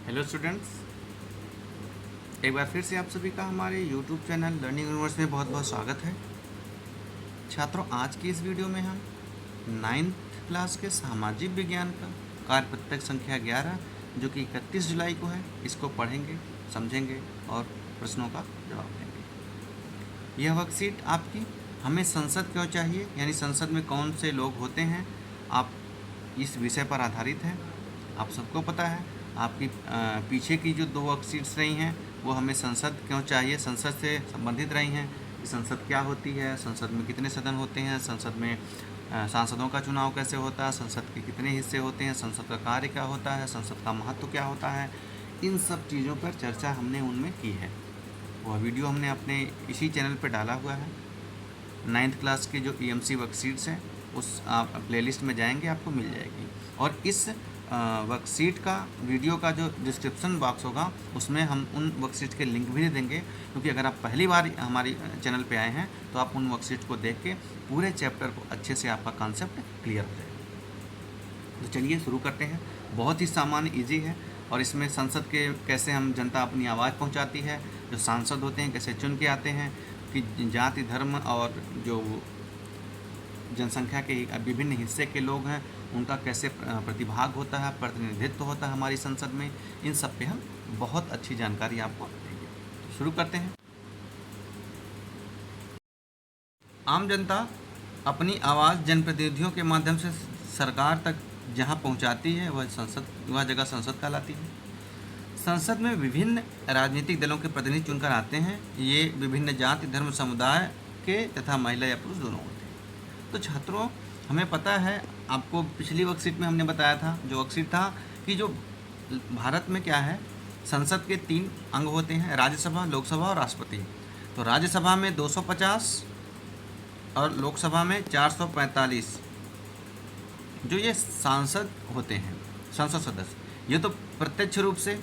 Hello students, एक बार फिर से आप सभी का हमारे यूट्यूब चैनल लर्निंग यूनिवर्स में बहुत बहुत स्वागत है। छात्रों, आज की इस वीडियो में हम 9th क्लास के सामाजिक विज्ञान का कार्य पुस्तक संख्या 11 जो कि 31 जुलाई को है, इसको पढ़ेंगे, समझेंगे और प्रश्नों का जवाब देंगे। यह वर्कशीट आपकी हमें संसद क्यों चाहिए, यानी संसद में कौन से लोग होते हैं, आप इस विषय पर आधारित है। आप सबको पता है, आपकी पीछे की जो 2 वर्कशीट्स रही हैं वो हमें संसद क्यों चाहिए, संसद से संबंधित रही हैं कि संसद क्या होती है, संसद में कितने सदन होते हैं, संसद में सांसदों का चुनाव कैसे होता है, संसद के कितने हिस्से होते हैं, संसद का कार्य क्या होता है, संसद का महत्व क्या होता है, इन सब चीज़ों पर चर्चा हमने उनमें की है। वह वीडियो हमने अपने इसी चैनल पर डाला हुआ है। 9th क्लास की जो EMC वर्कशीट्स हैं उस आप प्लेलिस्ट में जाएंगे, आपको मिल जाएगी। और इस वर्कशीट का वीडियो का जो डिस्क्रिप्शन बॉक्स होगा उसमें हम उन वर्कशीट के लिंक भी दे देंगे, क्योंकि अगर आप पहली बार हमारी चैनल पे आए हैं तो आप उन वर्कशीट को देख के पूरे चैप्टर को अच्छे से आपका कॉन्सेप्ट क्लियर हो जाएगा। तो चलिए शुरू करते हैं। बहुत ही सामान्य ईजी है और इसमें संसद के कैसे हम जनता अपनी आवाज़ पहुँचाती है, जो सांसद होते हैं कैसे चुन के आते हैं, कि जाति धर्म और जो जनसंख्या के विभिन्न हिस्से के लोग हैं उनका कैसे प्रतिभाग होता है, प्रतिनिधित्व होता है हमारी संसद में, इन सब पे हम बहुत अच्छी जानकारी आपको देंगे। तो शुरू करते हैं। आम जनता अपनी आवाज़ जनप्रतिनिधियों के माध्यम से सरकार तक जहां पहुंचाती है वह जगह संसद कहलाती है। संसद में विभिन्न राजनीतिक दलों के प्रतिनिधि चुनकर आते हैं। ये विभिन्न जाति धर्म समुदाय के तथा महिला या पुरुष दोनों होते हैं। तो छात्रों, हमें पता है, आपको पिछली वर्कशीट में हमने बताया था, जो वर्कशीट था कि जो भारत में क्या है, संसद के 3 अंग होते हैं, राज्यसभा, लोकसभा और राष्ट्रपति। तो राज्यसभा में 250 और लोकसभा में 445 जो ये सांसद होते हैं, संसद सदस्य, ये तो प्रत्यक्ष रूप से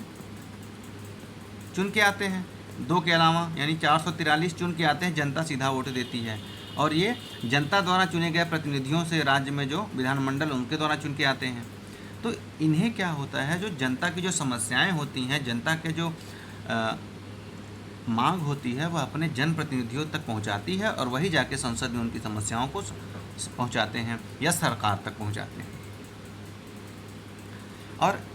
चुन के आते हैं। 2 के अलावा यानी 443 चुन के आते हैं, जनता सीधा वोट देती है। और ये जनता द्वारा चुने गए प्रतिनिधियों से राज्य में जो विधानमंडल उनके द्वारा चुन के आते हैं। तो इन्हें क्या होता है, जो जनता की जो समस्याएं होती हैं, जनता के जो मांग होती है, वह अपने जनप्रतिनिधियों तक पहुंचाती है और वही जाके संसद में उनकी समस्याओं को पहुंचाते हैं या सरकार तक पहुंचाते हैं। और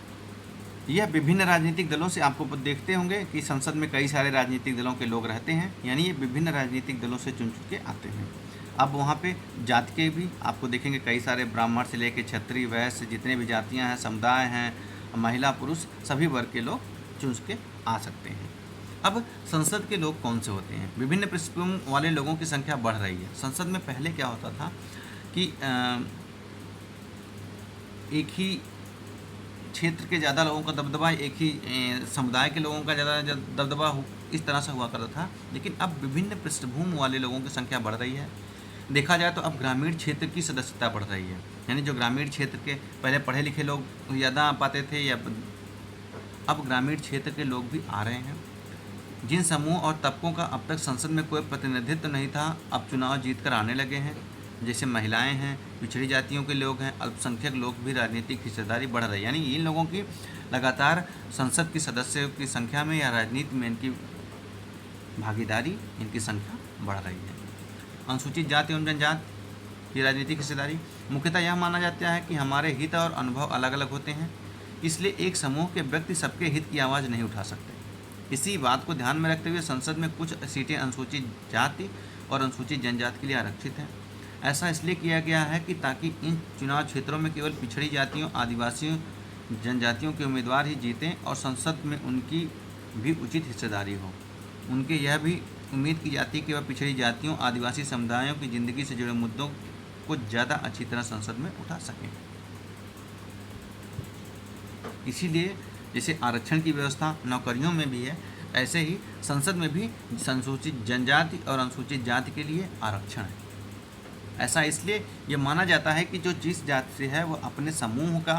यह विभिन्न राजनीतिक दलों से, आपको देखते होंगे कि संसद में कई सारे राजनीतिक दलों के लोग रहते हैं, यानी ये विभिन्न राजनीतिक दलों से चुन के आते हैं। अब वहाँ पे जाति के भी आपको देखेंगे, कई सारे ब्राह्मण से लेकर क्षत्रिय वैश्य जितने भी जातियाँ हैं, समुदाय हैं, महिला पुरुष सभी वर्ग के लोग चुन के आ सकते हैं। अब संसद के लोग कौन से होते हैं? विभिन्न पृष्ठभूमि वाले लोगों की संख्या बढ़ रही है। संसद में पहले क्या होता था कि एक ही क्षेत्र के ज़्यादा लोगों का दबदबा, एक ही समुदाय के लोगों का ज़्यादा दबदबा इस तरह से हुआ करता था। लेकिन अब विभिन्न पृष्ठभूमि वाले लोगों की संख्या बढ़ रही है। देखा जाए तो अब ग्रामीण क्षेत्र की सदस्यता बढ़ रही है, यानी जो ग्रामीण क्षेत्र के पहले पढ़े लिखे लोग ज़्यादा आ पाते थे, या अब ग्रामीण क्षेत्र के लोग भी आ रहे हैं। जिन समूह और तबकों का अब तक संसद में कोई प्रतिनिधित्व नहीं था, अब चुनाव जीतकर आने लगे हैं। जैसे महिलाएं हैं, पिछड़ी जातियों के लोग हैं, अल्पसंख्यक लोग भी राजनीतिक हिस्सेदारी बढ़ रही है। यानी इन लोगों की लगातार संसद की सदस्यों की संख्या में या राजनीति में इनकी भागीदारी, इनकी संख्या बढ़ रही है। अनुसूचित जाति एवं जनजाति की राजनीतिक हिस्सेदारी, मुख्यतः यह माना जाता है कि हमारे हित और अनुभव अलग अलग होते हैं, इसलिए एक समूह के व्यक्ति सबके हित की आवाज़ नहीं उठा सकते। इसी बात को ध्यान में रखते हुए संसद में कुछ सीटें अनुसूचित जाति और अनुसूचित जनजाति के लिए आरक्षित हैं। ऐसा इसलिए किया गया है कि ताकि इन चुनाव क्षेत्रों में केवल पिछड़ी जातियों, आदिवासियों, जनजातियों के उम्मीदवार ही जीतें और संसद में उनकी भी उचित हिस्सेदारी हो। उनके यह भी उम्मीद की जाती है कि वह पिछड़ी जातियों, आदिवासी समुदायों की ज़िंदगी से जुड़े मुद्दों को ज़्यादा अच्छी तरह संसद में उठा सकें। इसीलिए जैसे आरक्षण की व्यवस्था नौकरियों में भी है, ऐसे ही संसद में भी अनुसूचित जनजाति और अनुसूचित जाति के लिए आरक्षण है। ऐसा इसलिए ये माना जाता है कि जो जिस जाति से है वो अपने समूह का,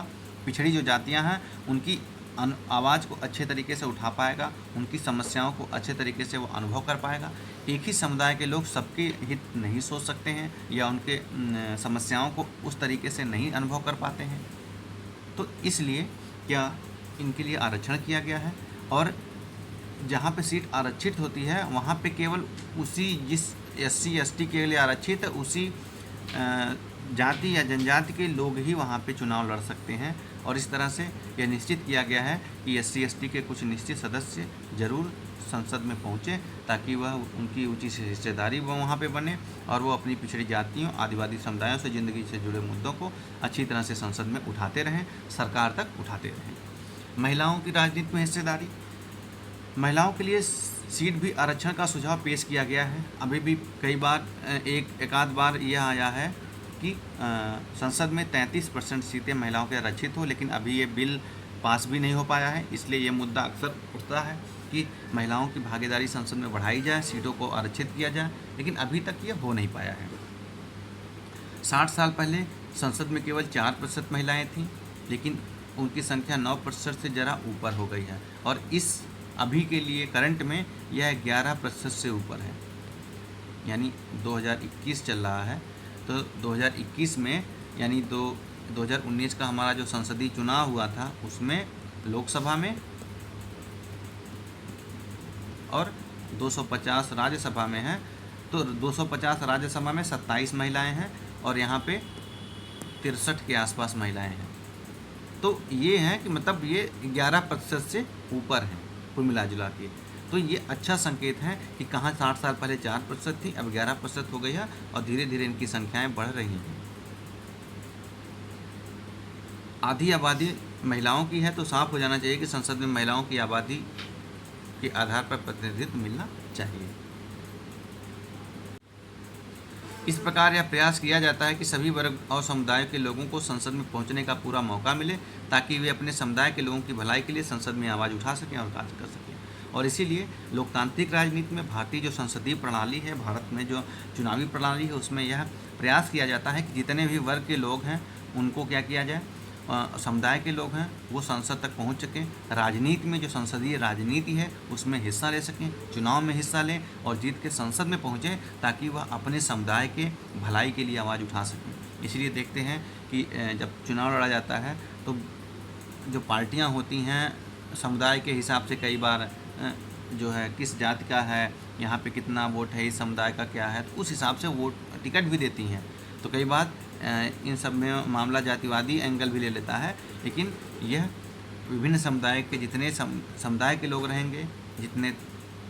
पिछड़ी जो जातियां हैं उनकी आवाज़ को अच्छे तरीके से उठा पाएगा, उनकी समस्याओं को अच्छे तरीके से वो अनुभव कर पाएगा। एक ही समुदाय के लोग सबके हित नहीं सोच सकते हैं या उनके समस्याओं को उस तरीके से नहीं अनुभव कर पाते हैं। तो इसलिए क्या इनके लिए आरक्षण किया गया है। और जहाँ पे सीट आरक्षित होती है वहाँ पे केवल उसी जिस SC ST के लिए आरक्षित है उसी जाति या जनजाति के लोग ही वहाँ पे चुनाव लड़ सकते हैं। और इस तरह से यह निश्चित किया गया है कि SC ST के कुछ निश्चित सदस्य जरूर संसद में पहुँचे ताकि वह उनकी उचित हिस्सेदारी वहाँ पे बने और वो अपनी पिछड़ी जातियों आदिवासी समुदायों से ज़िंदगी से जुड़े मुद्दों को अच्छी तरह से संसद में उठाते रहें, सरकार तक उठाते रहें। महिलाओं की राजनीति में हिस्सेदारी, महिलाओं के लिए सीट भी आरक्षण का सुझाव पेश किया गया है। अभी भी कई बार एक आध बार यह आया है कि संसद में 33% सीटें महिलाओं के आरक्षित हो, लेकिन अभी ये बिल पास भी नहीं हो पाया है। इसलिए ये मुद्दा अक्सर उठता है कि महिलाओं की भागीदारी संसद में बढ़ाई जाए, सीटों को आरक्षित किया जाए, लेकिन अभी तक ये हो नहीं पाया है। 60 साल पहले संसद में केवल 4% महिलाएँ थीं, लेकिन उनकी संख्या 9% से ज़रा ऊपर हो गई है और इस अभी के लिए करंट में यह 11% से ऊपर है। यानी 2021 चल रहा है, तो 2021 में यानी 2019 का हमारा जो संसदीय चुनाव हुआ था उसमें लोकसभा में और 250 राज्यसभा में है। तो 250 राज्यसभा में 27 महिलाएं हैं और यहाँ पे 63 के आसपास महिलाएं हैं। तो ये है कि मतलब ये 11% से ऊपर है कुल मिला जुला के। तो ये अच्छा संकेत है कि कहाँ 60 साल पहले 4% थी, अब 11% हो गई है और धीरे धीरे इनकी संख्याएं बढ़ रही हैं। आधी आबादी महिलाओं की है, तो साफ हो जाना चाहिए कि संसद में महिलाओं की आबादी के आधार पर प्रतिनिधित्व मिलना चाहिए। इस प्रकार यह प्रयास किया जाता है कि सभी वर्ग और समुदाय के लोगों को संसद में पहुंचने का पूरा मौका मिले ताकि वे अपने समुदाय के लोगों की भलाई के लिए संसद में आवाज़ उठा सकें और कार्य कर सकें। और इसीलिए लोकतांत्रिक राजनीति में भारतीय जो संसदीय प्रणाली है, भारत में जो चुनावी प्रणाली है, उसमें यह प्रयास किया जाता है कि जितने भी वर्ग के लोग हैं उनको क्या किया जाए, समुदाय के लोग हैं वो संसद तक पहुंच सकें, राजनीति में जो संसदीय राजनीति है उसमें हिस्सा ले सकें, चुनाव में हिस्सा लें और जीत के संसद में पहुंचें ताकि वह अपने समुदाय के भलाई के लिए आवाज़ उठा सकें। इसलिए देखते हैं कि जब चुनाव लड़ा जाता है तो जो पार्टियां होती हैं समुदाय के हिसाब से कई बार जो है किस जाति का है, यहाँ पे कितना वोट है, इस समुदाय का क्या है, तो उस हिसाब से वोट टिकट भी देती हैं। तो कई बार इन सब में मामला जातिवादी एंगल भी ले लेता है, लेकिन यह विभिन्न समुदाय के जितने समुदाय के लोग रहेंगे, जितने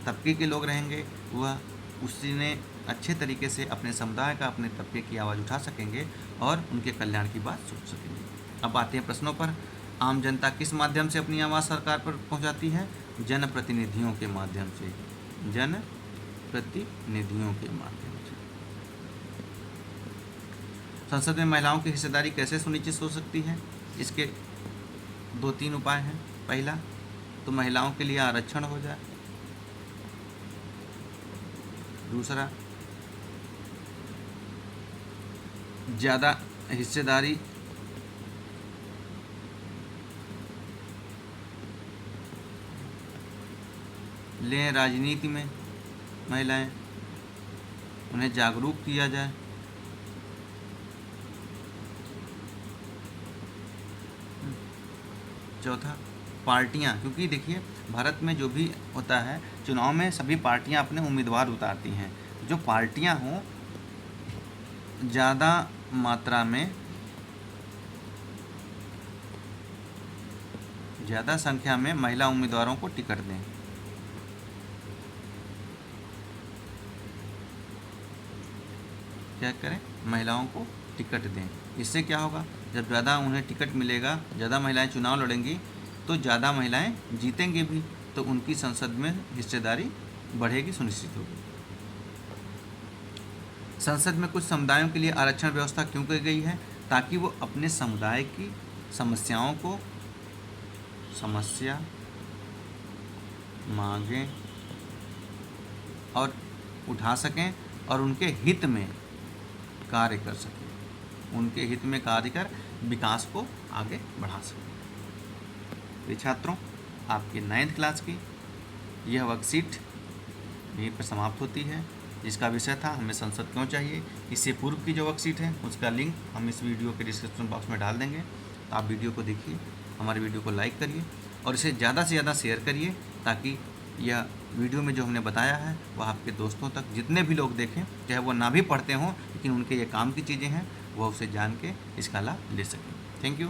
तबके के लोग रहेंगे, वह उसने अच्छे तरीके से अपने समुदाय का, अपने तबके की आवाज़ उठा सकेंगे और उनके कल्याण की बात सोच सकेंगे। अब आते हैं प्रश्नों पर। आम जनता किस माध्यम से अपनी आवाज़ सरकार पर पहुंचाती है? जनप्रतिनिधियों के माध्यम से, जनप्रतिनिधियों के माध्यम से। संसद में महिलाओं की हिस्सेदारी कैसे सुनिश्चित हो सकती है? इसके 2-3 उपाय हैं। पहला तो महिलाओं के लिए आरक्षण हो जाए। दूसरा, ज़्यादा हिस्सेदारी लें राजनीति में महिलाएं, उन्हें जागरूक किया जाए। चौथा, पार्टियां, क्योंकि देखिए भारत में जो भी होता है चुनाव में सभी पार्टियां अपने उम्मीदवार उतारती हैं। जो पार्टियां हों ज़्यादा मात्रा में, ज़्यादा संख्या में महिला उम्मीदवारों को टिकट दें। क्या करें? महिलाओं को टिकट दें। इससे क्या होगा? जब ज़्यादा उन्हें टिकट मिलेगा, ज़्यादा महिलाएं चुनाव लड़ेंगी तो ज़्यादा महिलाएं जीतेंगी भी, तो उनकी संसद में हिस्सेदारी बढ़ेगी, सुनिश्चित होगी। संसद में कुछ समुदायों के लिए आरक्षण व्यवस्था क्यों की गई है? ताकि वो अपने समुदाय की समस्याओं को मांगें और उठा सकें और उनके हित में कार्य कर सकें, उनके हित में कार्य कर विकास को आगे बढ़ा सकें। तो छात्रों, आपके 9th क्लास की यह वर्कशीट यहीं पर समाप्त होती है, जिसका विषय था हमें संसद क्यों चाहिए। इससे पूर्व की जो वर्कशीट है उसका लिंक हम इस वीडियो के डिस्क्रिप्शन बॉक्स में डाल देंगे। तो आप वीडियो को देखिए, हमारे वीडियो को लाइक करिए और इसे ज़्यादा से ज़्यादा शेयर करिए ताकि यह वीडियो में जो हमने बताया है वह आपके दोस्तों तक जितने भी लोग देखें, चाहे वो ना भी पढ़ते हों, लेकिन उनके ये काम की चीज़ें हैं, वह उसे जान के इसका लाभ ले सकें। Thank you.